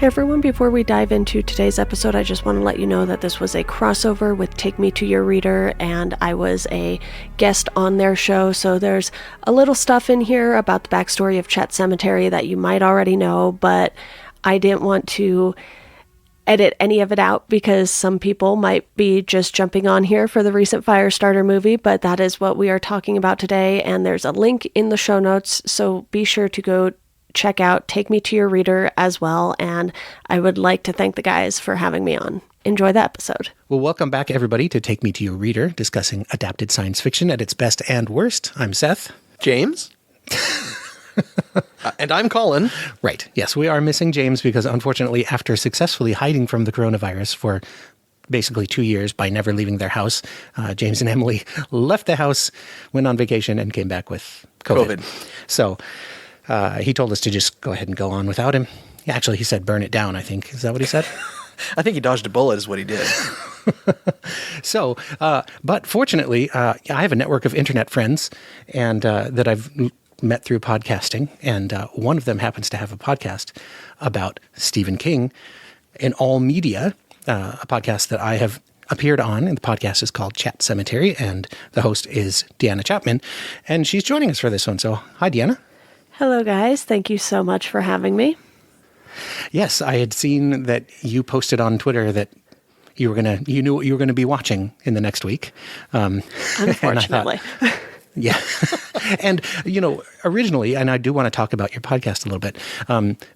Hey everyone, before we dive into today's episode, I just want to let you know that this was a crossover with Take Me to Your Reader, and I was a guest on their show, so there's a little stuff in here about the backstory of Sematary that you might already know, but I didn't want to edit any of it out because some people might be just jumping on here for the recent Firestarter movie, but that is what we are talking about today, and there's a link in the show notes, so be sure to go check out Take Me to Your Reader as well, and I would like to thank the guys for having me on. Enjoy the episode. Well, welcome back, everybody, to Take Me to Your Reader, discussing adapted science fiction at its best and worst. I'm Seth. James. And I'm Colin. Right. Yes, we are missing James because, unfortunately, after successfully hiding from the coronavirus for basically 2 years by never leaving their house, James and Emily left the house, went on vacation, and came back with COVID. So he told us to just go ahead and go on without him. Actually, he said burn it down, I think. Is that what he said? I think he dodged a bullet is what he did. So, but fortunately, I have a network of internet friends and that I've met through podcasting, and one of them happens to have a podcast about Stephen King in all media, a podcast that I have appeared on, and the podcast is called Chat Sematary, and the host is Deanna Chapman, and she's joining us for this one. So, hi, Deanna. Hello, guys. Thank you so much for having me. Yes, I had seen that you posted on Twitter that you knew what you were gonna be watching in the next week. Unfortunately. Yeah. And, originally, and I do want to talk about your podcast a little bit,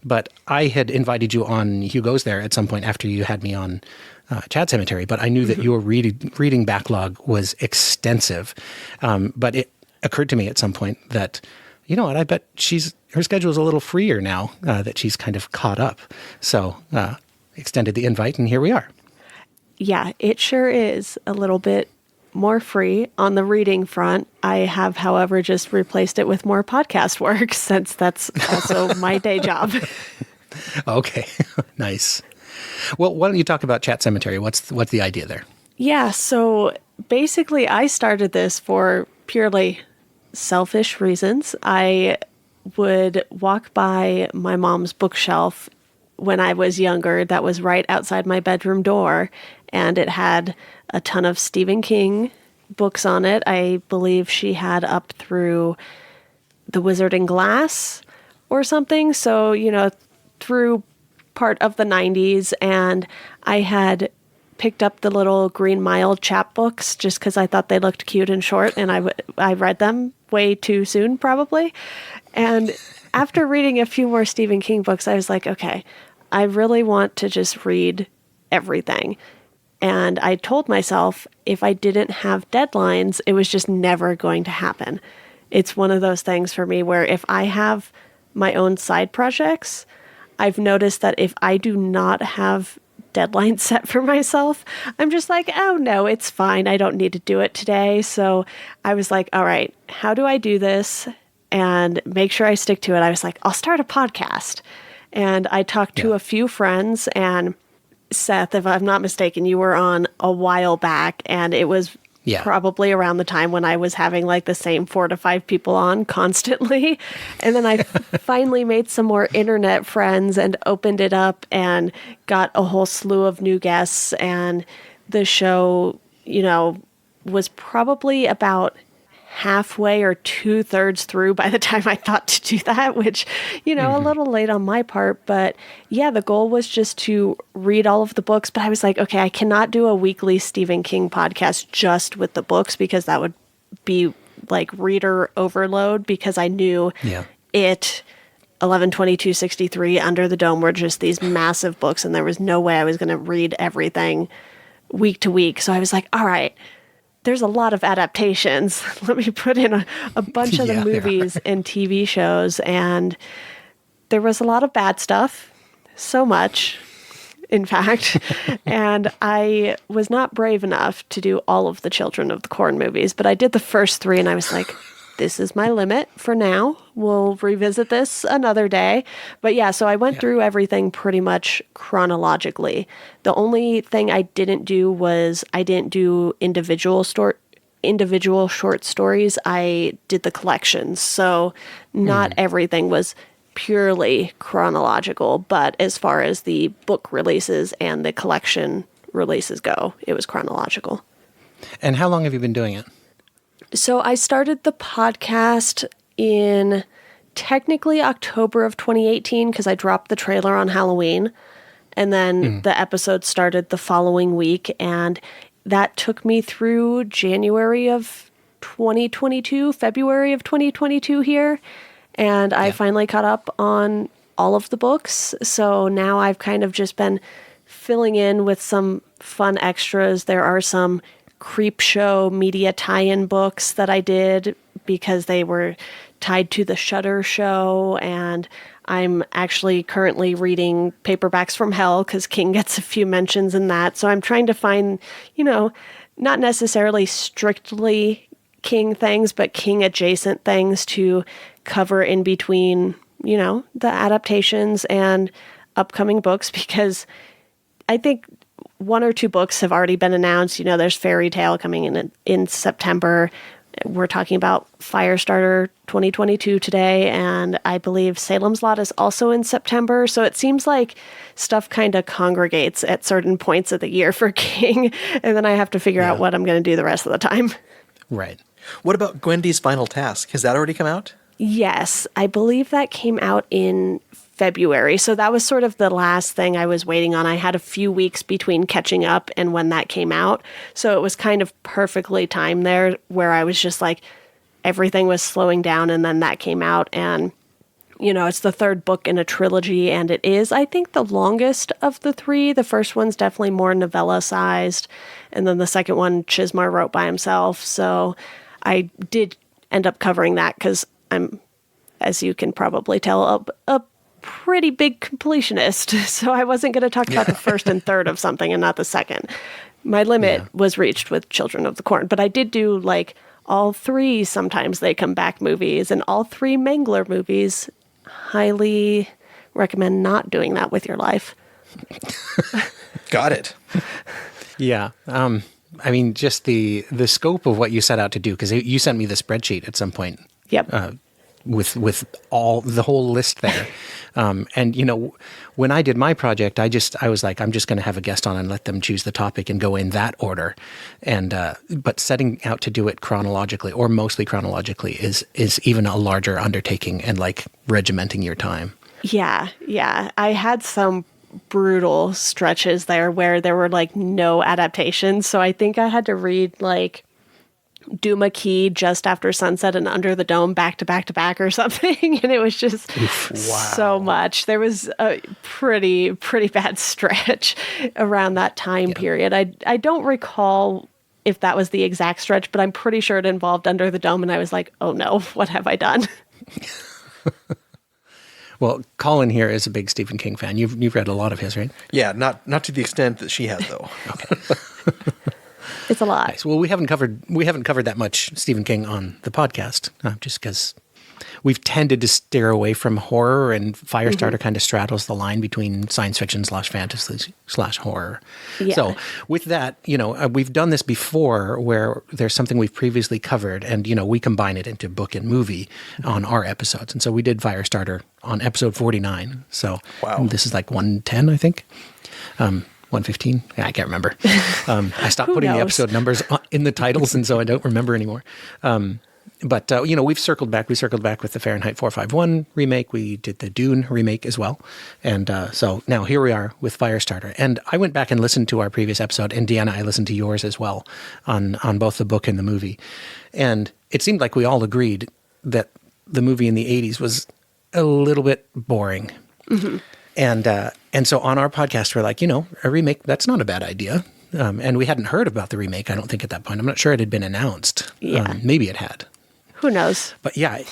but I had invited you on Hugo's there at some point after you had me on Chat Cemetery, but I knew that your reading backlog was extensive. But it occurred to me at some point that, you know what, I bet her schedule is a little freer now that she's kind of caught up. So extended the invite, and here we are. Yeah, it sure is a little bit more free on the reading front. I have, however, just replaced it with more podcast work since that's also my day job. Okay, nice. Well, why don't you talk about Chat Cemetery? What's the idea there? Yeah, so basically I started this for purely selfish reasons. I would walk by my mom's bookshelf when I was younger that was right outside my bedroom door, and it had a ton of Stephen King books on it. I believe she had up through The Wizard in Glass or something. So, through part of the 90s, and I had picked up the little Green Mile chapbooks just because I thought they looked cute and short, and I read them way too soon, probably. And after reading a few more Stephen King books, I was like, okay, I really want to just read everything. And I told myself if I didn't have deadlines, it was just never going to happen. It's one of those things for me where if I have my own side projects, I've noticed that if I do not have deadlines set for myself, I'm just like, oh no, it's fine. I don't need to do it today. So I was like, all right, how do I do this and make sure I stick to it? I was like, I'll start a podcast. And I talked to a few friends, and Seth, if I'm not mistaken, you were on a while back, and it was probably around the time when I was having like the same 4 to 5 people on constantly. And then I finally made some more internet friends and opened it up and got a whole slew of new guests. And the show, was probably about halfway or 2/3 through by the time I thought to do that, which, a little late on my part. But yeah, the goal was just to read all of the books. But I was like, okay, I cannot do a weekly Stephen King podcast just with the books because that would be like reader overload, because I knew it, 11/22/63, Under the Dome were just these massive books, and there was no way I was going to read everything week to week. So I was like, all right, there's a lot of adaptations. Let me put in a bunch of the movies and TV shows. And there was a lot of bad stuff. So much, in fact. And I was not brave enough to do all of the Children of the Corn movies, but I did the first 3, and I was like, this is my limit for now. We'll revisit this another day. But yeah, so I went through everything pretty much chronologically. The only thing I didn't do was I didn't do individual short stories. I did the collections. So not everything was purely chronological, but as far as the book releases and the collection releases go, it was chronological. And how long have you been doing it? So I started the podcast in technically October of 2018 because I dropped the trailer on Halloween. And then the episode started the following week. And that took me through January of 2022, February of 2022 here. And I finally caught up on all of the books. So now I've kind of just been filling in with some fun extras. There are some Creep Show media tie-in books that I did because they were tied to the Shudder show, and I'm actually currently reading Paperbacks from Hell because King gets a few mentions in that. So I'm trying to find, not necessarily strictly King things, but King adjacent things to cover in between, the adaptations and upcoming books, because I think one or two books have already been announced. There's Fairy Tale coming in September. We're talking about Firestarter 2022 today, and I believe Salem's Lot is also in September. So it seems like stuff kind of congregates at certain points of the year for King, and then I have to figure out what I'm going to do the rest of the time. Right. What about Gwendy's Final Task? Has that already come out? Yes, I believe that came out in February. So that was sort of the last thing I was waiting on. I had a few weeks between catching up and when that came out. So it was kind of perfectly timed there where I was just like, everything was slowing down, and then that came out. And, it's the third book in a trilogy, and it is, I think, the longest of the three. The first one's definitely more novella sized, and then the second one Chismar wrote by himself. So I did end up covering that because I'm, as you can probably tell, a pretty big completionist. So I wasn't going to talk about the first and third of something and not the second. My limit was reached with Children of the Corn, but I did do all three Sometimes They Come Back movies and all three Mangler movies. Highly recommend not doing that with your life. Got it. Yeah. Just the scope of what you set out to do, because you sent me the spreadsheet at some point. Yep. With all the whole list there. And when I did my project, I was like, I'm just going to have a guest on and let them choose the topic and go in that order. And but setting out to do it chronologically, or mostly chronologically, is even a larger undertaking and regimenting your time. Yeah. I had some brutal stretches there where there were no adaptations. So I think I had to read Duma Key, Just After Sunset, and Under the Dome back to back to back or something. And it was just so much. There was a pretty bad stretch around that time period. I don't recall if that was the exact stretch, but I'm pretty sure it involved Under the Dome. And I was like, oh no, what have I done? Well, Colin here is a big Stephen King fan. You've read a lot of his, right? Yeah, not to the extent that she has, though. Okay. It's a lot. Nice. Well, we haven't covered that much Stephen King on the podcast, just because we've tended to steer away from horror, and Firestarter kind of straddles the line between science fiction / fantasy / horror. Yeah. So with that, we've done this before where there's something we've previously covered, and, we combine it into book and movie on our episodes. And so we did Firestarter on episode 49. So this is 110, I think. 115? I can't remember. I stopped putting the episode numbers in the titles, and so I don't remember anymore. But we've circled back. We circled back with the Fahrenheit 451 remake. We did the Dune remake as well. And so now here we are with Firestarter. And I went back and listened to our previous episode, and Deanna, I listened to yours as well on both the book and the movie. And it seemed like we all agreed that the movie in the 80s was a little bit boring. Mm-hmm. And so on our podcast, we're like, a remake, that's not a bad idea. And we hadn't heard about the remake, I don't think, at that point. I'm not sure it had been announced. Yeah. Maybe it had. Who knows? But yeah.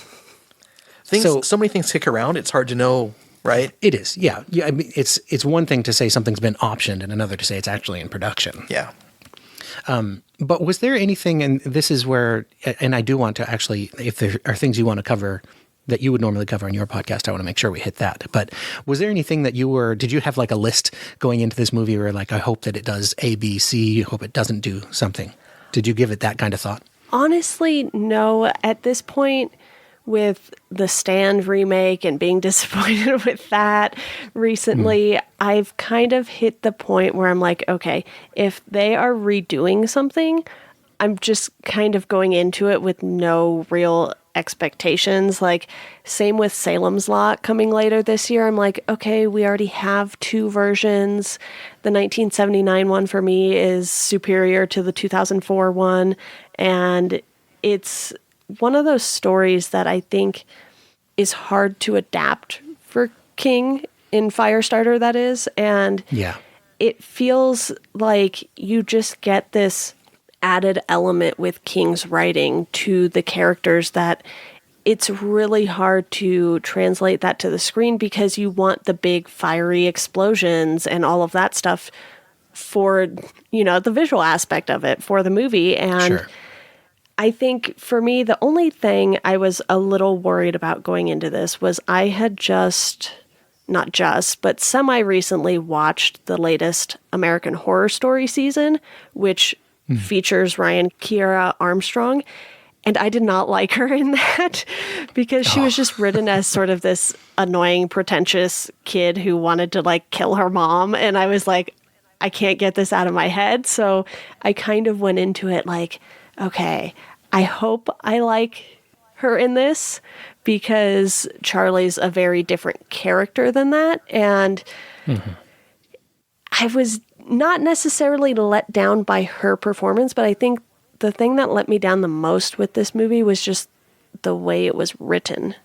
So many things kick around, it's hard to know, right? It is, yeah. I mean, it's one thing to say something's been optioned and another to say it's actually in production. Yeah. But was there anything, and this is where, and I do want to actually, if there are things you want to cover that you would normally cover on your podcast, I want to make sure we hit that. But was there anything that did you have a list going into this movie where I hope that it does A, B, C, I hope it doesn't do something? Did you give it that kind of thought? Honestly, no. At this point, with the Stand remake and being disappointed with that recently, I've kind of hit the point where I'm like, okay, if they are redoing something, I'm just kind of going into it with no real expectations. Like, same with Salem's Lot coming later this year. I'm like, okay, we already have two versions. The 1979 one for me is superior to the 2004 one. And it's one of those stories that I think is hard to adapt for King in Firestarter, that is. And Yeah. it feels like you just get this added element with King's writing to the characters that it's really hard to translate that to the screen because you want the big fiery explosions and all of that stuff for, the visual aspect of it for the movie. And Sure. I think for me, the only thing I was a little worried about going into this was I had not just, but semi recently watched the latest American Horror Story season, which features Ryan Kiera Armstrong. And I did not like her in that because she was just written as sort of this annoying, pretentious kid who wanted to like kill her mom. And I was like, I can't get this out of my head. So I kind of went into it like, okay, I hope I like her in this because Charlie's a very different character than that. And I was not necessarily let down by her performance, but I think the thing that let me down the most with this movie was just the way it was written.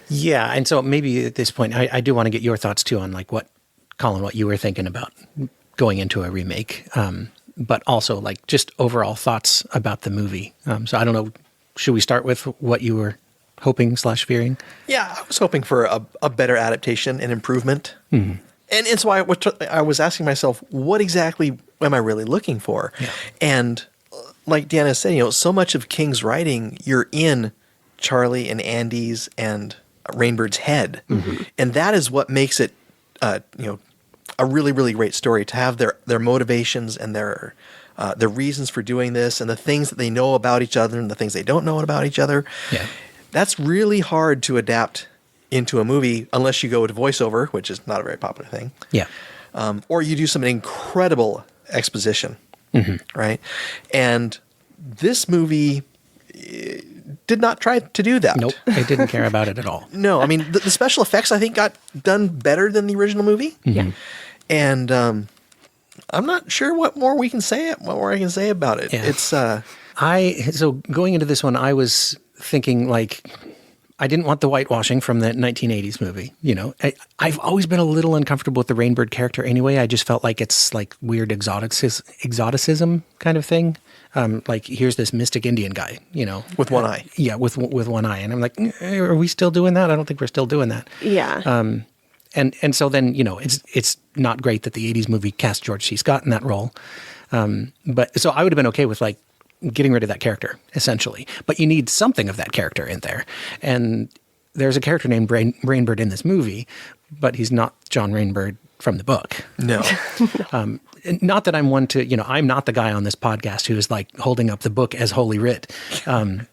Yeah. And so maybe at this point, I do want to get your thoughts too on like what, Colin, what you were thinking about going into a remake. But also like just overall thoughts about the movie. So I don't know, should we start with what you were hoping / fearing? Yeah, I was hoping for a better adaptation and improvement. And so I was asking myself, what exactly am I really looking for? Yeah. And like Deanna said, so much of King's writing, you're in Charlie and Andy's and Rainbird's head. And that is what makes it, a really, really great story to have their motivations and their reasons for doing this and the things that they know about each other and the things they don't know about each other. Yeah. That's really hard to adapt into a movie unless you go to voiceover, which is not a very popular thing. Yeah. Or you do some incredible exposition, right? And this movie did not try to do that. Nope. I didn't care about it at all. No, I mean, the special effects, I think, got done better than the original movie. Yeah. And I'm not sure what more I can say about it. Yeah. It's So going into this one, I was thinking like, I didn't want the whitewashing from the 1980s movie. I've always been a little uncomfortable with the Rainbird character anyway. I just felt like it's like weird exoticism kind of thing. Like here's this mystic Indian guy, with one eye. Yeah, with one eye, and I'm like, are we still doing that? I don't think we're still doing that. Yeah. And so then it's not great that the 80s movie cast George C. Scott in that role. But so I would have been okay with like getting rid of that character essentially, but you need something of that character in there. And there's a character named Rainbird in this movie, but he's not John Rainbird from the book. No. Not that I'm one to, I'm not the guy on this podcast who is like holding up the book as holy writ and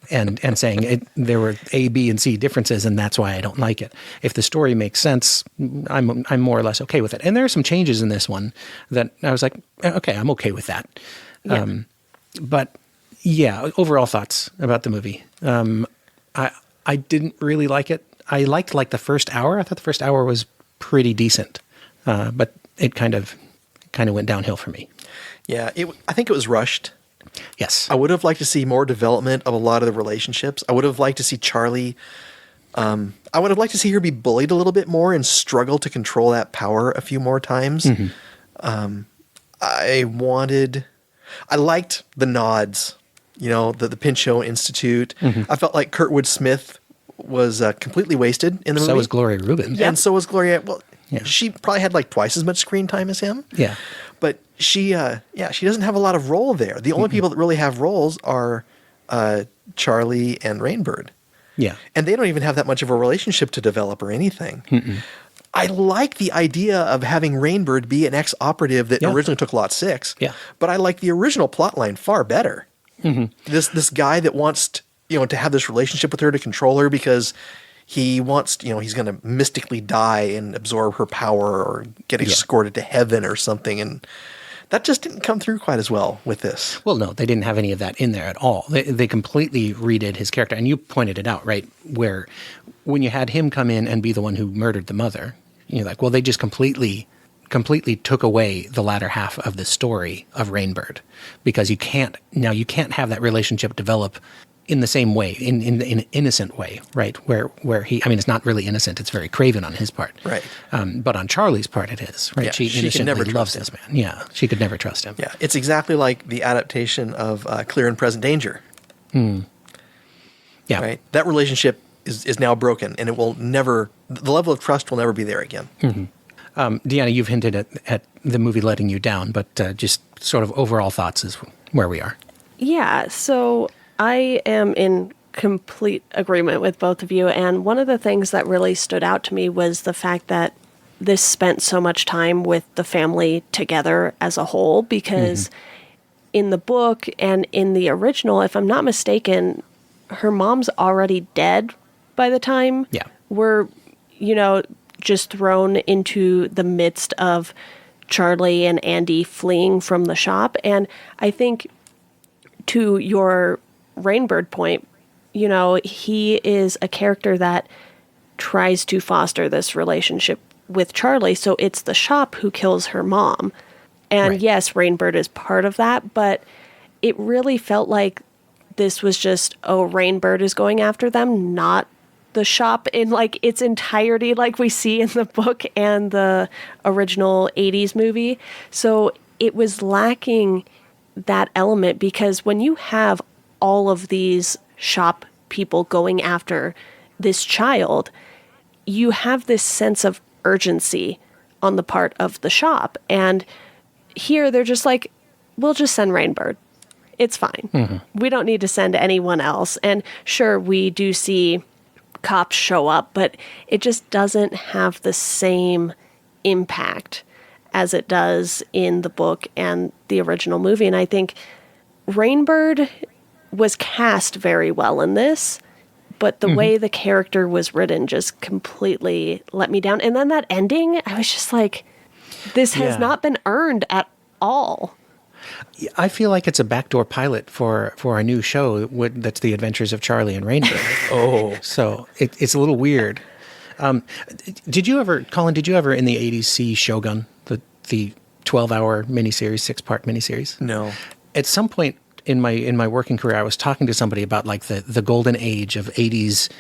saying there were A, B, and C differences, and that's why I don't like it. If the story makes sense, I'm more or less okay with it. And there are some changes in this one that I was like, okay, I'm okay with that. Yeah. But yeah, overall thoughts about the movie. I didn't really like it. I liked like the first hour. I thought the first hour was pretty decent, but it kind of went downhill for me. Yeah, I think it was rushed. Yes. I would have liked to see more development of a lot of the relationships. I would have liked to see Charlie. I would have liked to see her be bullied a little bit more and struggle to control that power a few more times. I liked the nods, the Pinchot Institute. I felt like Kurtwood Smith was completely wasted in the movie. So was Gloria Rubin. And so was Gloria. Well, Yeah. she probably had like twice as much screen time as him. Yeah. But she doesn't have a lot of role there. The only people that really have roles are Charlie and Rainbird. Yeah. And they don't even have that much of a relationship to develop or anything. I like the idea of having Rainbird be an ex-operative that originally took Lot 6. Yeah. But I like the original plotline far better. This guy that wants to have this relationship with her, to control her, because he wants, he's going to mystically die and absorb her power or get escorted to heaven or something. And that just didn't come through quite as well with this. Well, no, they didn't have any of that in there at all. They completely redid his character. And you pointed it out, right? Where when you had him come in and be the one who murdered the mother, you're like, well, they just completely took away the latter half of the story of Rainbird, because you can't have that relationship develop in the same way, in an innocent way, right? Where he, I mean, it's not really innocent. It's very craven on his part. Right. But on Charlie's part, it is, right? Yeah, she she innocently can never loves trust this man. Yeah. She could never trust him. Yeah. It's exactly like the adaptation of Clear and Present Danger. Yeah. Right. That relationship is now broken, and it will never, the level of trust will never be there again. Deanna, you've hinted at the movie letting you down, but just sort of overall thoughts is where we are. Yeah, so I am in complete agreement with both of you. And one of the things that really stood out to me was the fact that this spent so much time with the family together as a whole, because in the book and in the original, if I'm not mistaken, her mom's already dead by the time we're, just thrown into the midst of Charlie and Andy fleeing from the shop. And I think, to your Rainbird point, he is a character that tries to foster this relationship with Charlie. So it's the shop who kills her mom. And yes, Rainbird is part of that, but it really felt like this was just, Rainbird is going after them, not the shop in like its entirety, like we see in the book and the original 80s movie. So it was lacking that element, because when you have all of these shop people going after this child, you have this sense of urgency on the part of the shop. And here they're just like, we'll just send Rainbird. It's fine. We don't need to send anyone else. And sure, we do see cops show up, but it just doesn't have the same impact as it does in the book and the original movie. And I think Rainbird was cast very well in this, but the way the character was written just completely let me down. And then that ending, I was just like, this has not been earned at all. I feel like it's a backdoor pilot for a new show that's The Adventures of Charlie and Rainbird. So it's a little weird. Did you ever in the 80s see Shogun, the 12-hour miniseries, 6-part miniseries? No. At some point in my working career, I was talking to somebody about like the golden age of 80s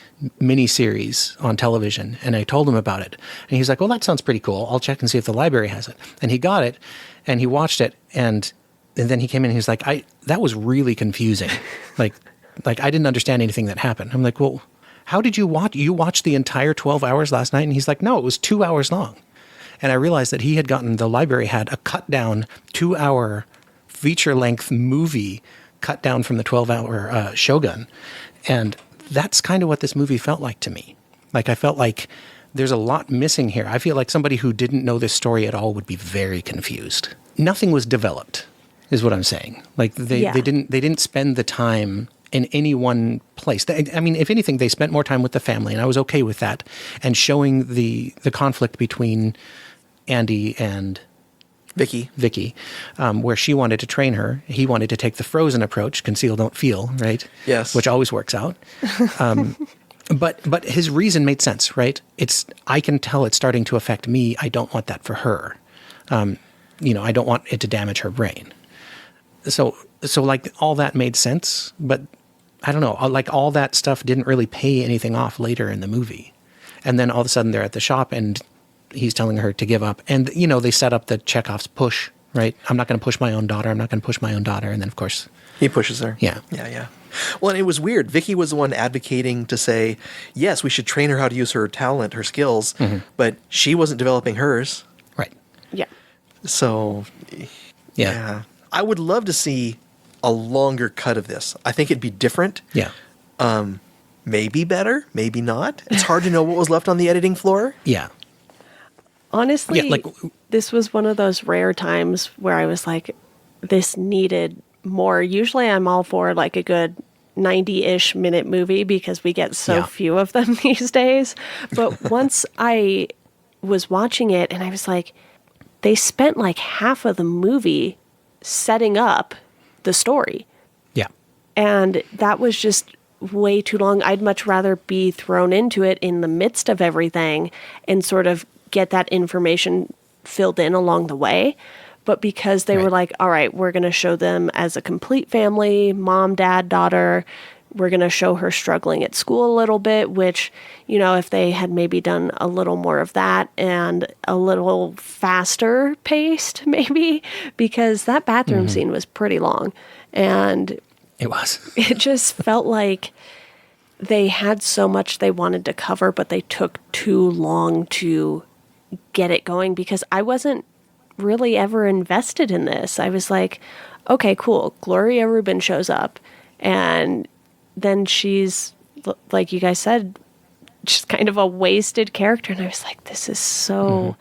miniseries on television, and I told him about it. And he's like, well, that sounds pretty cool. I'll check and see if the library has it. And he got it, and he watched it, and then he came in and he's like, that was really confusing. like I didn't understand anything that happened. I'm like, well, how did you watch? You watched the entire 12 hours last night? And he's like, no, it was 2 hours long. And I realized that the library had a cut down 2-hour feature length movie cut down from the 12-hour Shogun. And that's kind of what this movie felt like to me. Like, I felt like there's a lot missing here. I feel like somebody who didn't know this story at all would be very confused. Nothing was developed, is what I'm saying. Like they didn't spend the time in any one place. I mean, if anything, they spent more time with the family, and I was okay with that. And showing the conflict between Andy and Vicky, where she wanted to train her. He wanted to take the frozen approach, conceal, don't feel, right? Yes. Which always works out. But his reason made sense, right? I can tell it's starting to affect me. I don't want that for her. I don't want it to damage her brain. So like all that made sense, but I don't know, like all that stuff didn't really pay anything off later in the movie. And then all of a sudden they're at the shop and he's telling her to give up. And, they set up the Chekhov's push, right? I'm not going to push my own daughter. I'm not going to push my own daughter. And then, of course, he pushes her. Yeah. Yeah. Well, and it was weird. Vicky was the one advocating to say, yes, we should train her how to use her talent, her skills, but she wasn't developing hers. Right. Yeah. So, yeah. I would love to see a longer cut of this. I think it'd be different. Yeah. Maybe better, maybe not. It's hard to know what was left on the editing floor. Yeah. Honestly, this was one of those rare times where I was like, this needed more. Usually I'm all for like a good 90-ish minute movie because we get so Yeah. few of them these days. But once I was watching it and I was like, they spent like half of the movie setting up the story. Yeah. And that was just way too long. I'd much rather be thrown into it in the midst of everything and sort of get that information filled in along the way. But because they were Right. like, all right, we're going to show them as a complete family, mom, dad, daughter. We're going to show her struggling at school a little bit, which, you know, if they had maybe done a little more of that and a little faster paced, maybe, because that bathroom scene was pretty long. And It was. it just felt like they had so much they wanted to cover, but they took too long to get it going because I wasn't really ever invested in this. I was like, okay, cool. Gloria Rubin shows up, and then she's, like you guys said, just kind of a wasted character. And I was like, this is so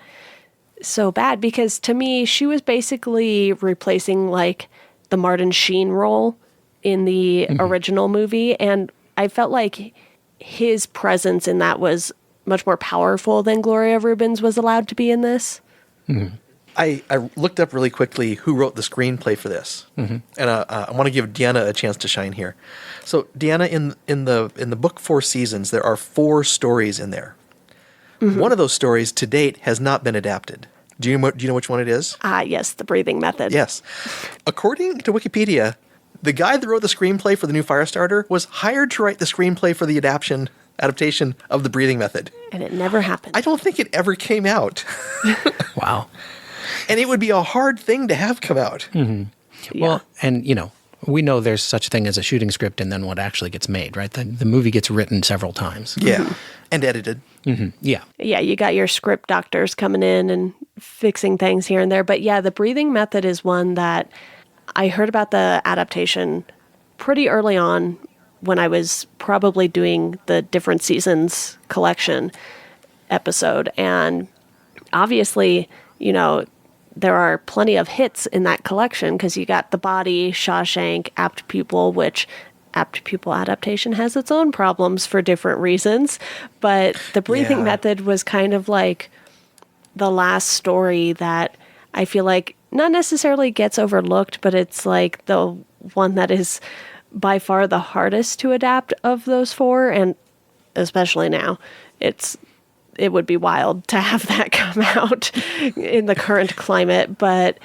bad because to me, she was basically replacing like the Martin Sheen role in the original movie. And I felt like his presence in that was much more powerful than Gloria Rubin's was allowed to be in this. I looked up really quickly who wrote the screenplay for this, and I want to give Deanna a chance to shine here. So, Deanna, in the book Four Seasons, there are 4 stories in there. One of those stories to date has not been adapted. Do you know which one it is? Yes, the breathing method. Yes. According to Wikipedia, the guy that wrote the screenplay for the new Firestarter was hired to write the screenplay for the adaptation of the breathing method. And it never happened. I don't think it ever came out. Wow. And it would be a hard thing to have come out. Yeah. Well, and you know, we know there's such thing as a shooting script and then what actually gets made, right? The movie gets written several times. Yeah. And edited. Yeah. Yeah, you got your script doctors coming in and fixing things here and there. But yeah, the breathing method is one that I heard about the adaptation pretty early on when I was probably doing the different seasons collection episode. And obviously, you know, there are plenty of hits in that collection because you got The Body, Shawshank, Apt Pupil, which Apt Pupil adaptation has its own problems for different reasons. But the breathing Yeah. method was kind of like the last story that I feel like not necessarily gets overlooked, but it's like the one that is by far the hardest to adapt of those 4. And especially now, it would be wild to have that come out in the current climate. But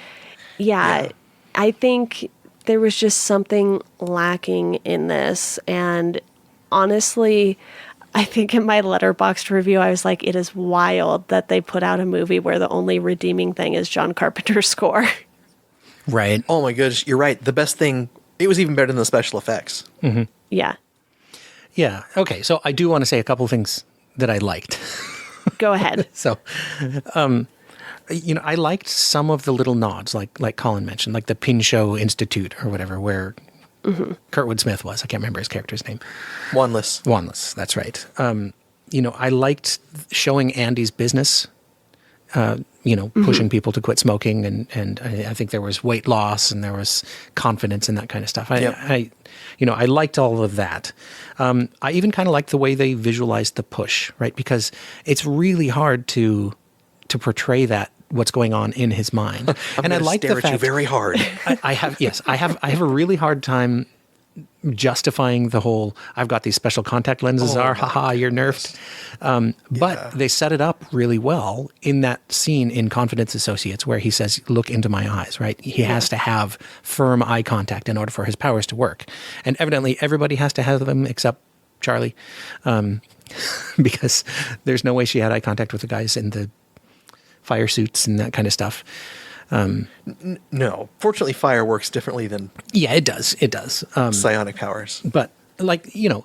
yeah, I think there was just something lacking in this. And honestly, I think in my Letterboxd review, I was like, it is wild that they put out a movie where the only redeeming thing is John Carpenter's score. Right. Oh my goodness, you're right. The best thing, it was even better than the special effects. Yeah. Yeah. Okay. So I do want to say a couple things that I liked. Go ahead. So, you know, I liked some of the little nods, like Colin mentioned, like the Pinchot Institute or whatever, where Kurtwood Smith was. I can't remember his character's name. Wanless. Wanless, that's right. You know, I liked showing Andy's business, you know, pushing people to quit smoking. And I think there was weight loss and there was confidence and that kind of stuff. I liked all of that. I even kind of liked the way they visualized the push, right? Because it's really hard to portray that, what's going on in his mind. And I like the fact you very hard. I have a really hard time justifying the whole, I've got these special contact lenses, haha, you're nerfed. But they set it up really well in that scene in Confidence Associates where he says, look into my eyes, right? He has to have firm eye contact in order for his powers to work. And evidently everybody has to have them except Charlie, because there's no way she had eye contact with the guys in the fire suits and that kind of stuff. No. Fortunately, fire works differently than Yeah, it does. It does. psionic powers. But like, you know,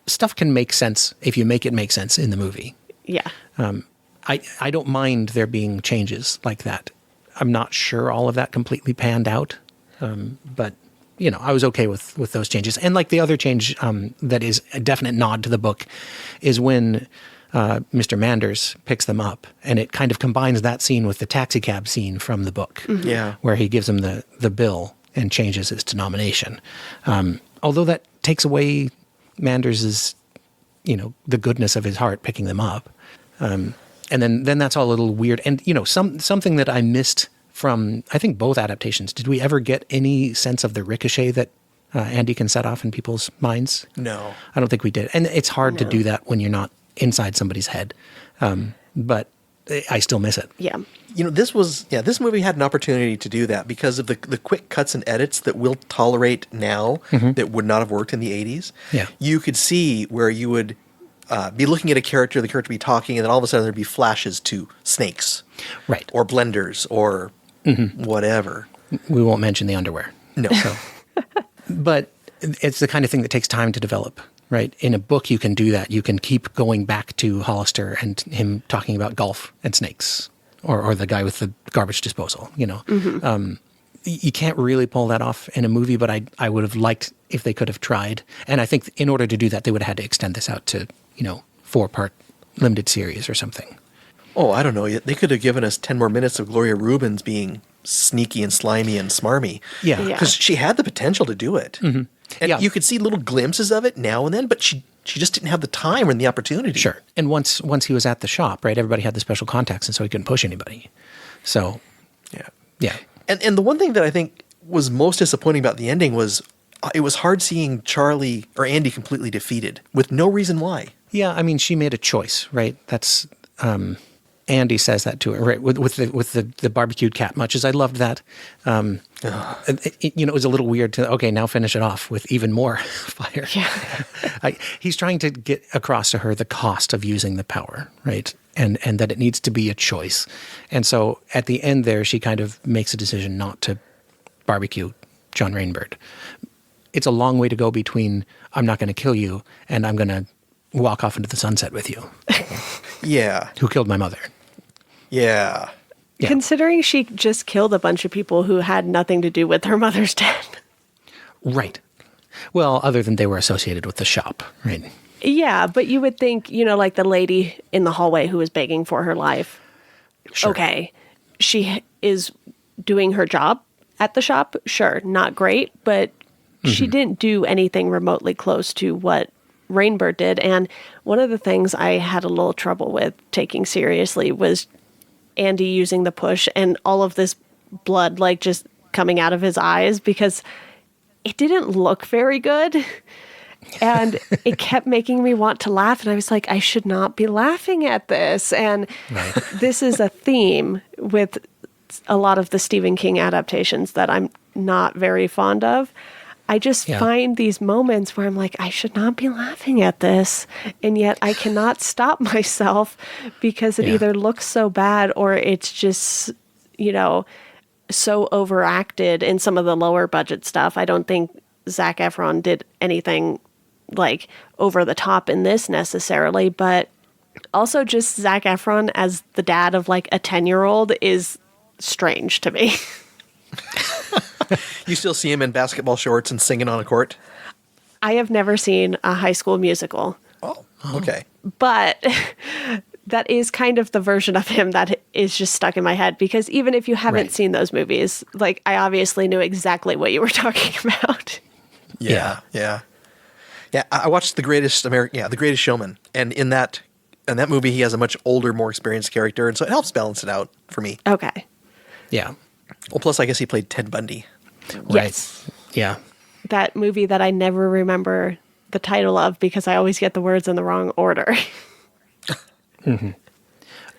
stuff can make sense if you make it make sense in the movie. Yeah. I don't mind there being changes like that. I'm not sure all of that completely panned out. But, you know, I was okay with those changes. And like the other change that is a definite nod to the book is when Mr. Manders picks them up, and it kind of combines that scene with the taxi cab scene from the book, Yeah. where he gives him the bill and changes his denomination. Although that takes away Manders's, the goodness of his heart picking them up. And then that's all a little weird. And, something that I missed from, I think, both adaptations. Did we ever get any sense of the ricochet that Andy can set off in people's minds? No. I don't think we did. And it's hard to do that when you're not inside somebody's head. But I still miss it. Yeah. This movie had an opportunity to do that because of the quick cuts and edits that we'll tolerate now that would not have worked in the 80s. Yeah. You could see where you would be looking at a character, the character would be talking, and then all of a sudden there'd be flashes to snakes. Right. Or blenders or whatever. We won't mention the underwear. No. So. But it's the kind of thing that takes time to develop, right? In a book, you can do that. You can keep going back to Hollister and him talking about golf and snakes, or the guy with the garbage disposal, You can't really pull that off in a movie, but I would have liked if they could have tried. And I think in order to do that, they would have had to extend this out to, 4-part limited series or something. Oh, I don't know. They could have given us 10 more minutes of Gloria Rubin's being sneaky and slimy and smarmy. Yeah. Because she had the potential to do it. And you could see little glimpses of it now and then, but she just didn't have the time or the opportunity. Sure. And once he was at the shop, right, everybody had the special contacts, and so he couldn't push anybody. So, yeah. And the one thing that I think was most disappointing about the ending was it was hard seeing Charlie or Andy completely defeated with no reason why. Yeah, I mean, she made a choice, right? That's Andy says that to her, right? With the barbecued cat. Much as I loved that, it was a little weird to now finish it off with even more fire. Yeah. He's trying to get across to her the cost of using the power, right? And that it needs to be a choice. And so at the end there, she kind of makes a decision not to barbecue John Rainbird. It's a long way to go between I'm not going to kill you and I'm going to walk off into the sunset with you. Yeah. Who killed my mother. Yeah. Considering she just killed a bunch of people who had nothing to do with her mother's death. Right. Well, other than they were associated with the shop, right? Yeah, but you would think, like the lady in the hallway who was begging for her life. Sure. Okay, she is doing her job at the shop. Sure, not great, but she didn't do anything remotely close to what Rainbird did. And one of the things I had a little trouble with taking seriously was Andy using the push and all of this blood just coming out of his eyes, because it didn't look very good. And it kept making me want to laugh. And I was like, I should not be laughing at this. And this is a theme with a lot of the Stephen King adaptations that I'm not very fond of. I just find these moments where I'm like, I should not be laughing at this. And yet I cannot stop myself because it either looks so bad or it's just, so overacted in some of the lower budget stuff. I don't think Zac Efron did anything over the top in this necessarily, but also just Zac Efron as the dad of a 10-year-old is strange to me. You still see him in basketball shorts and singing on a court? I have never seen a High School Musical. Oh, okay. But that is kind of the version of him that is just stuck in my head, because even if you haven't seen those movies, I obviously knew exactly what you were talking about. Yeah. I watched The Greatest Showman, and in that movie he has a much older, more experienced character, and so it helps balance it out for me. Okay. Yeah. Well, plus I guess he played Ted Bundy. Right. Yes. Yeah. That movie that I never remember the title of because I always get the words in the wrong order.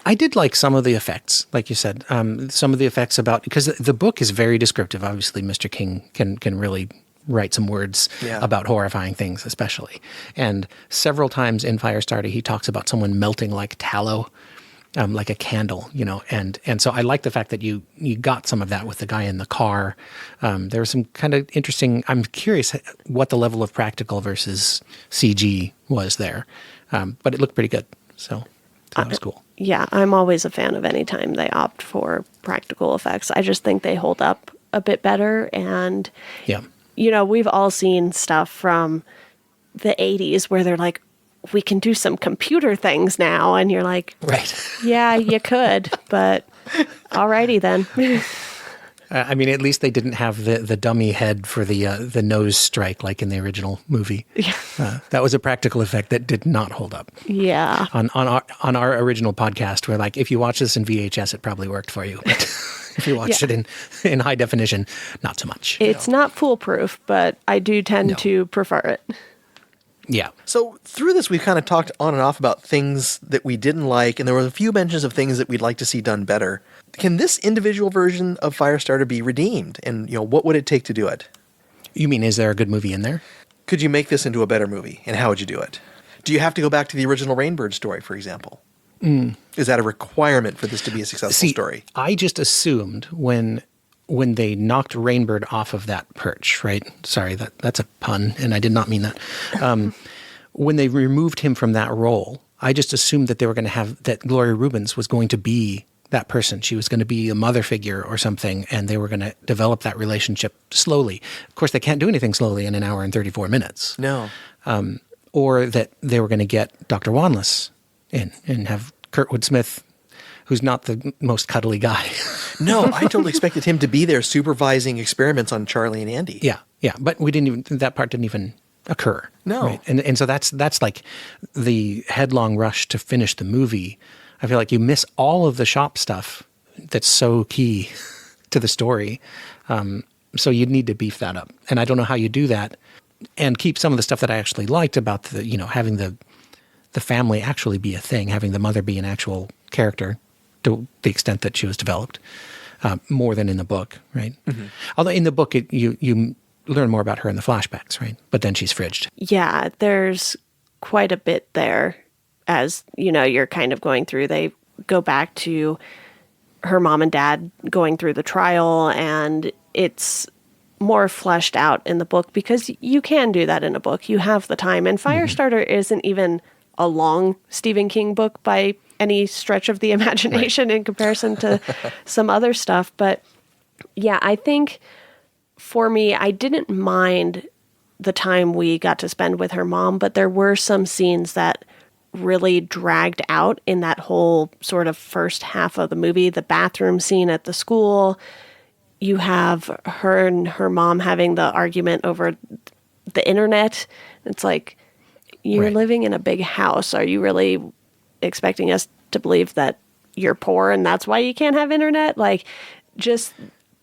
I did like some of the effects, like you said. Some of the effects because the book is very descriptive. Obviously, Mr. King can really write some words about horrifying things, especially. And several times in Firestarter, he talks about someone melting like tallow, like a candle, and so I like the fact that you got some of that with the guy in the car. There was some kind of interesting. I'm curious what the level of practical versus CG was there, but it looked pretty good. So that was cool. Yeah, I'm always a fan of any time they opt for practical effects. I just think they hold up a bit better, and we've all seen stuff from the 80s where they're like, we can do some computer things now. And you're like, right. Yeah, you could, but alrighty then. I mean, at least they didn't have the dummy head for the nose strike like in the original movie. That was a practical effect that did not hold up. Yeah. On our original podcast, we're like, if you watch this in VHS, it probably worked for you. But if you watched it in high definition, not so much. It's not foolproof, but I do tend to prefer it. Yeah. So through this, we've kind of talked on and off about things that we didn't like, and there were a few mentions of things that we'd like to see done better. Can this individual version of Firestarter be redeemed? And, what would it take to do it? You mean, is there a good movie in there? Could you make this into a better movie, and how would you do it? Do you have to go back to the original Rainbird story, for example? Is that a requirement for this to be a successful story? I just assumed when they knocked Rainbird off of that perch, right? Sorry, that's a pun, and I did not mean that. When they removed him from that role, I just assumed that they were going to have that Gloria Rubens was going to be that person. She was going to be a mother figure or something, and they were going to develop that relationship slowly. Of course, they can't do anything slowly in an hour and 34 minutes. No. Or that they were going to get Dr. Wanless in and have Kurtwood Smith, who's not the most cuddly guy. No, I totally expected him to be there supervising experiments on Charlie and Andy. Yeah, but that part didn't even occur. No. Right? And so that's like the headlong rush to finish the movie. I feel like you miss all of the shop stuff that's so key to the story. So you'd need to beef that up. And I don't know how you do that and keep some of the stuff that I actually liked about having the family actually be a thing, having the mother be an actual character to the extent that she was developed, more than in the book, right? Mm-hmm. Although in the book, you learn more about her in the flashbacks, right? But then she's fridged. Yeah, there's quite a bit there as, you're kind of going through. They go back to her mom and dad going through the trial, and it's more fleshed out in the book because you can do that in a book. You have the time. And Firestarter isn't even a long Stephen King book by any stretch of the imagination in comparison to some other stuff. But yeah, I think for me, I didn't mind the time we got to spend with her mom, but there were some scenes that really dragged out in that whole sort of first half of the movie. The bathroom scene at the school, you have her and her mom having the argument over the internet. It's like, you're living in a big house. Are you really expecting us to believe that you're poor and that's why you can't have internet? Like, just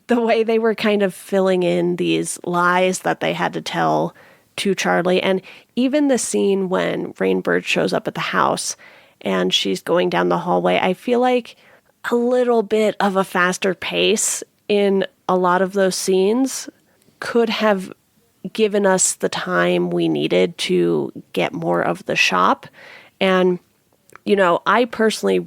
the way they were kind of filling in these lies that they had to tell to Charlie. And even the scene when Rainbird shows up at the house and she's going down the hallway, I feel like a little bit of a faster pace in a lot of those scenes could have given us the time we needed to get more of the shop. And, I personally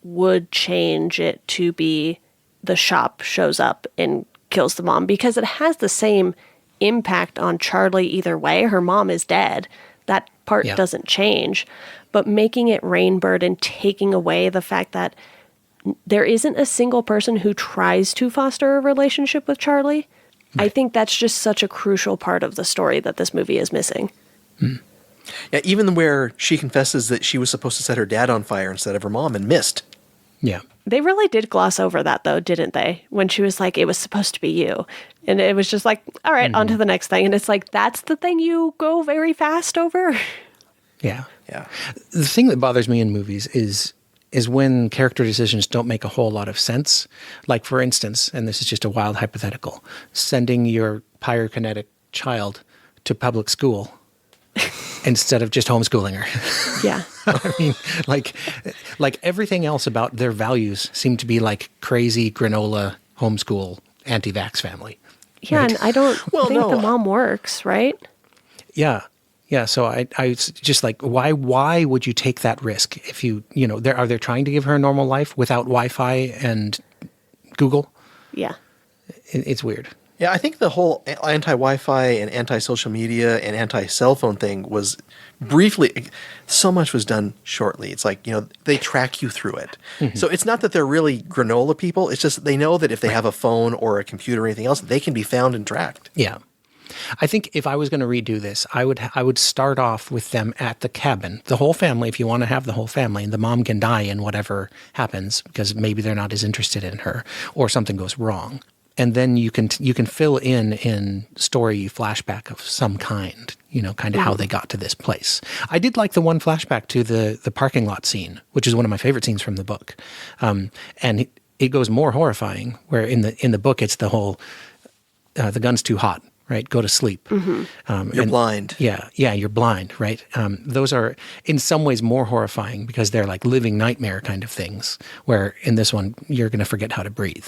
would change it to be the shop shows up and kills the mom, because it has the same impact on Charlie either way. Her mom is dead. That part doesn't change. But making it Rainbird and taking away the fact that there isn't a single person who tries to foster a relationship with Charlie, I think that's just such a crucial part of the story that this movie is missing. Yeah, even where she confesses that she was supposed to set her dad on fire instead of her mom and missed. Yeah. They really did gloss over that, though, didn't they? When she was like, it was supposed to be you. And it was just like, all right, on to the next thing. And it's like, that's the thing you go very fast over? Yeah. Yeah. The thing that bothers me in movies is when character decisions don't make a whole lot of sense. Like, for instance, and this is just a wild hypothetical, sending your pyrokinetic child to public school instead of just homeschooling her. Yeah. I mean, like everything else about their values seem to be like crazy granola homeschool anti-vax family. Yeah, right? and I don't think the mom works, right? Yeah. Yeah, so I just like, why would you take that risk if are they trying to give her a normal life without Wi-Fi and Google? Yeah. It's weird. Yeah, I think the whole anti-Wi-Fi and anti-social media and anti-cell phone thing was briefly, so much was done shortly. It's like, they track you through it. Mm-hmm. So it's not that they're really granola people. It's just they know that if they have a phone or a computer or anything else, they can be found and tracked. Yeah. I think if I was going to redo this, I would start off with them at the cabin, the whole family, if you want to have the whole family, and the mom can die in whatever happens because maybe they're not as interested in her or something goes wrong. and then you can fill in story flashback of some kind, kind of how they got to this place. I did like the one flashback to the parking lot scene, which is one of my favorite scenes from the book, and it goes more horrifying. Where in the book it's the whole the gun's too hot, right? Go to sleep. You're blind. Yeah, you're blind, right? Those are in some ways more horrifying because they're like living nightmare kind of things. Where in this one you're going to forget how to breathe.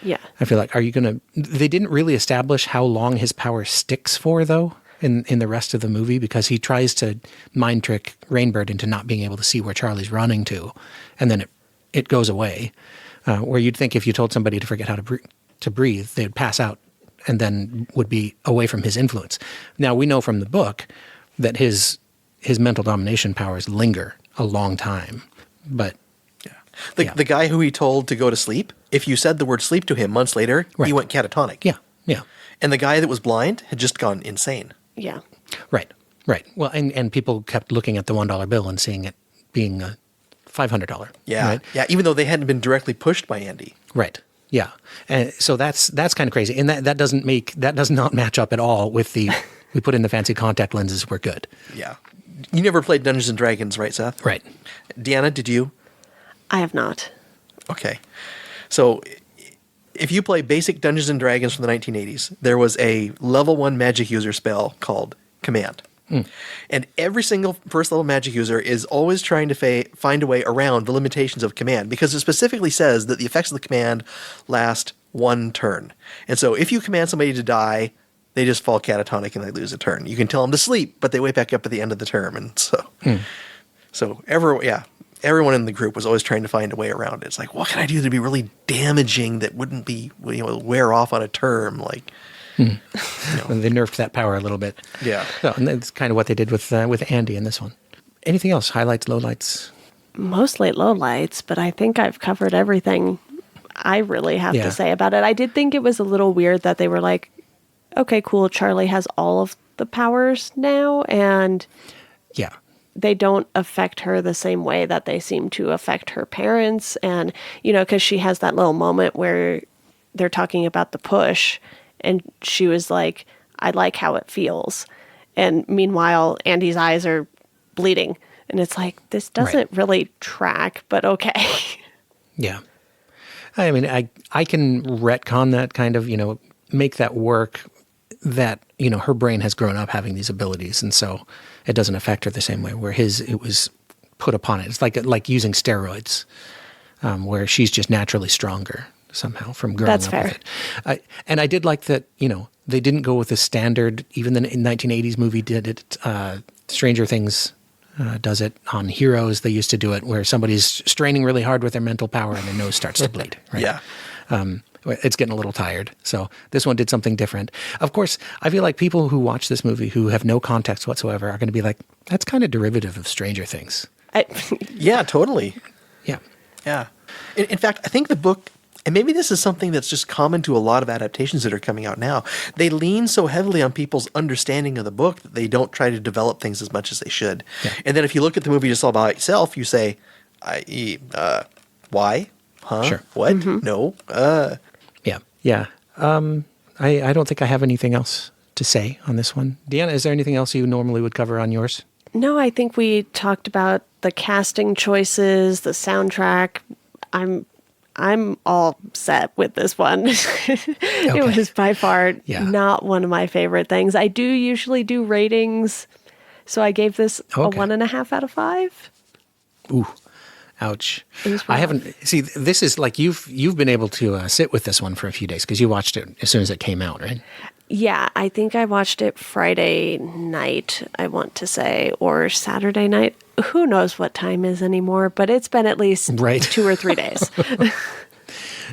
Yeah. I feel like, they didn't really establish how long his power sticks for, though, in the rest of the movie, because he tries to mind trick Rainbird into not being able to see where Charlie's running to, and then it goes away. Where you'd think if you told somebody to forget how to breathe, they'd pass out and then would be away from his influence. Now, we know from the book that his mental domination powers linger a long time, but... The guy who he told to go to sleep, if you said the word sleep to him months later, he went catatonic. Yeah. And the guy that was blind had just gone insane. Yeah. Right. Well, and people kept looking at the $1 bill and seeing it being a $500. Yeah. Right? Yeah, even though they hadn't been directly pushed by Andy. Right. Yeah. And so that's kind of crazy. And that does not match up at all with the we put in the fancy contact lenses, we're good. Yeah. You never played Dungeons and Dragons, right, Seth? Right. Deanna, did you? I have not. Okay. So if you play basic Dungeons and Dragons from the 1980s, there was a level 1 magic user spell called Command. And every single first level magic user is always trying to find a way around the limitations of command, because it specifically says that the effects of the command last 1 turn. And so if you command somebody to die, they just fall catatonic and they lose a turn. You can tell them to sleep, but they wake back up at the end of the term. And so everyone in the group was always trying to find a way around it. It's like, what can I do to be really damaging that wouldn't be, wear off on a term? Like, And they nerfed that power a little bit. Yeah. So, and that's kind of what they did with Andy in this one. Anything else? Highlights, lowlights? Mostly lowlights, but I think I've covered everything I really have to say about it. I did think it was a little weird that they were like, okay, cool, Charlie has all of the powers now, and they don't affect her the same way that they seem to affect her parents. And, because she has that little moment where they're talking about the push, and she was like, I like how it feels. And meanwhile, Andy's eyes are bleeding. And it's like, this doesn't really track, but okay. Yeah. I mean, I can retcon that kind of, make that work, that, her brain has grown up having these abilities. And so it doesn't affect her the same way, where it was put upon it. It's like using steroids, where she's just naturally stronger somehow from growing That's up fair. with it. And I did like that, they didn't go with the standard, even the 1980s movie did it. Stranger Things does it on Heroes. They used to do it where somebody's straining really hard with their mental power and their nose starts to bleed. Right? Yeah. It's getting a little tired. So this one did something different. Of course, I feel like people who watch this movie who have no context whatsoever are going to be like, that's kind of derivative of Stranger Things. Yeah, totally. Yeah. Yeah. In fact, I think the book, and maybe this is something that's just common to a lot of adaptations that are coming out now, they lean so heavily on people's understanding of the book that they don't try to develop things as much as they should. Yeah. And then if you look at the movie just all by itself, you say, why? Huh? Sure. What? No. Yeah. I don't think I have anything else to say on this one. Deanna, is there anything else you normally would cover on yours? No, I think we talked about the casting choices, the soundtrack. I'm all set with this one. It was by far not one of my favorite things. I do usually do ratings, so I gave this a 1.5 out of 5. Ooh, ouch! I haven't. See, this is like you've been able to sit with this one for a few days because you watched it as soon as it came out, right? Yeah, I think I watched it Friday night, I want to say, or Saturday night. Who knows what time is anymore, but it's been at least 2 or 3 days.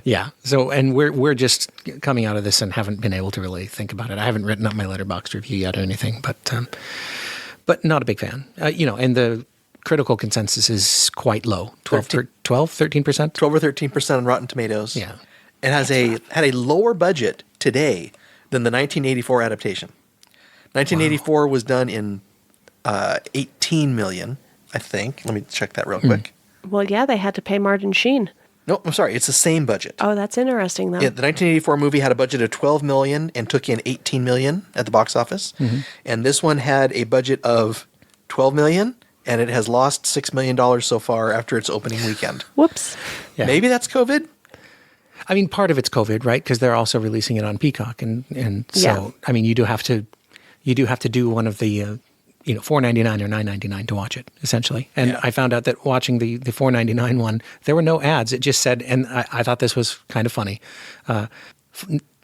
Yeah. So, and we're just coming out of this and haven't been able to really think about it. I haven't written up my Letterboxd review yet or anything, but not a big fan. And the critical consensus is quite low. 13%? 12 or 13% on Rotten Tomatoes. Yeah. It has had a lower budget today than the 1984 adaptation. 1984 was done in 18 million, I think. Let me check that real quick. Well, yeah, they had to pay Martin Sheen. No, I'm sorry. It's the same budget. Oh, that's interesting, though. Yeah, the 1984 movie had a budget of $12 million and took in $18 million at the box office. And this one had a budget of $12 million, and it has lost $6 million so far after its opening weekend. Whoops. Yeah. Maybe that's COVID? I mean, part of it's COVID, right? Because they're also releasing it on Peacock, and so Yeah. I mean, you do have to do one of the $4.99 or $9.99 to watch it, essentially. And Yeah. I found out that watching the $4.99 one, there were no ads. It just said, and I thought this was kind of funny.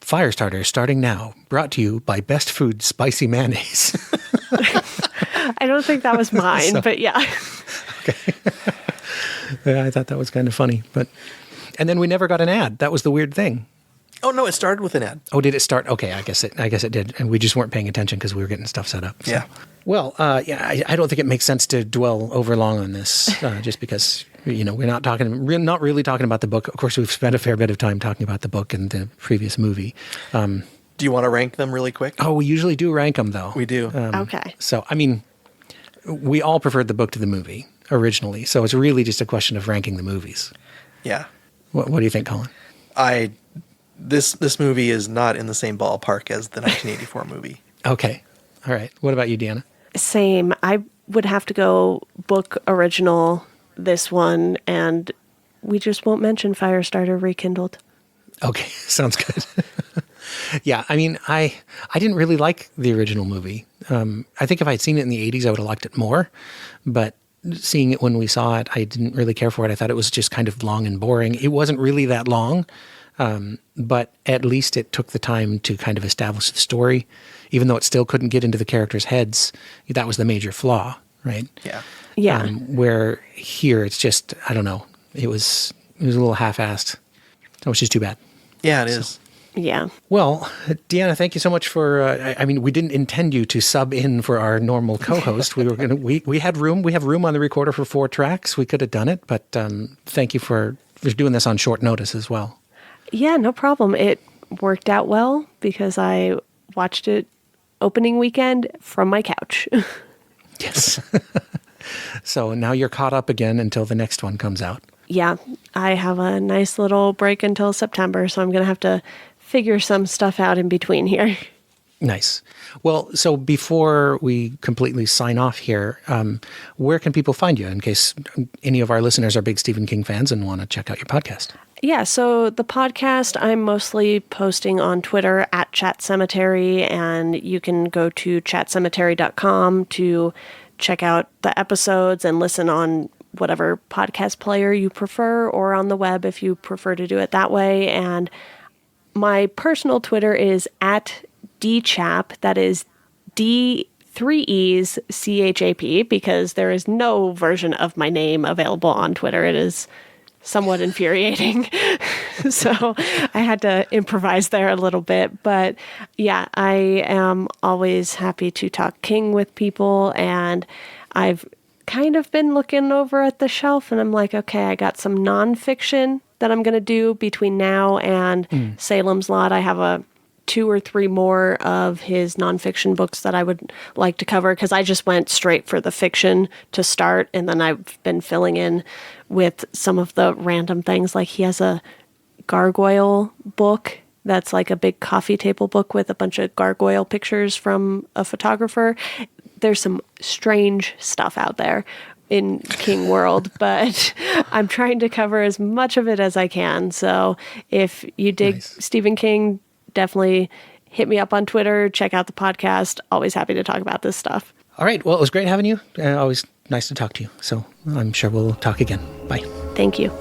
Firestarter starting now, brought to you by Best Food Spicy Mayonnaise. I don't think that was mine, but yeah. Yeah, I thought that was kind of funny, and then we never got an ad. That was the weird thing. Oh, no, it started with an ad. Oh, did it start? Okay, I guess it did, and we just weren't paying attention because we were getting stuff set up. So. Yeah. Well, I don't think it makes sense to dwell over long on this, just because we're not really talking about the book. Of course, we've spent a fair bit of time talking about the book and the previous movie. Do you want to rank them really quick? Oh, we usually do rank them, though. We do. Okay. So, I mean, we all preferred the book to the movie originally, so it's really just a question of ranking the movies. Yeah. What do you think, Colin? This movie is not in the same ballpark as the 1984 movie. Okay. All right. What about you, Deanna? Same. I would have to go book original, this one, and we just won't mention Firestarter Rekindled. Okay, sounds good. Yeah, I mean, I didn't really like the original movie. I think if I'd seen it in the 80s, I would have liked it more. But seeing it when we saw it, I didn't really care for it. I thought it was just kind of long and boring. It wasn't really that long, but at least it took the time to kind of establish the story. Even though it still couldn't get into the characters' heads, that was the major flaw, right? Yeah. Yeah. Where here, it's just, I don't know, it was a little half-assed, which is too bad. Yeah, it is. Yeah. Well, Deanna, thank you so much for. I mean, we didn't intend you to sub in for our normal co-host. We were gonna. We had room. We have room on the recorder for 4 tracks. We could have done it, but thank you for doing this on short notice as well. Yeah, no problem. It worked out well because I watched it opening weekend from my couch. Yes. So now you're caught up again until the next one comes out. Yeah, I have a nice little break until September, so I'm going to have to figure some stuff out in between here. Nice. Well, so before we completely sign off here, where can people find you in case any of our listeners are big Stephen King fans and want to check out your podcast? Yeah, so the podcast, I'm mostly posting on Twitter at Chat Sematary, and you can go to chatcemetery.com to check out the episodes and listen on whatever podcast player you prefer, or on the web if you prefer to do it that way. And my personal Twitter is at dchap, that is D3E's CHAP, because there is no version of my name available on Twitter. It is somewhat infuriating. So I had to improvise there a little bit. But yeah, I am always happy to talk King with people, and I've kind of been looking over at the shelf and I'm like, okay, I got some nonfiction that I'm going to do between now and Salem's Lot. I have 2 or 3 more of his nonfiction books that I would like to cover, because I just went straight for the fiction to start, and then I've been filling in with some of the random things. Like he has a gargoyle book that's like a big coffee table book with a bunch of gargoyle pictures from a photographer. There's some strange stuff out there in King world, but I'm trying to cover as much of it as I can. So if you dig Stephen King, definitely hit me up on Twitter, check out the podcast. Always happy to talk about this stuff. All right. Well, it was great having you. Always nice to talk to you. So I'm sure we'll talk again. Bye. Thank you.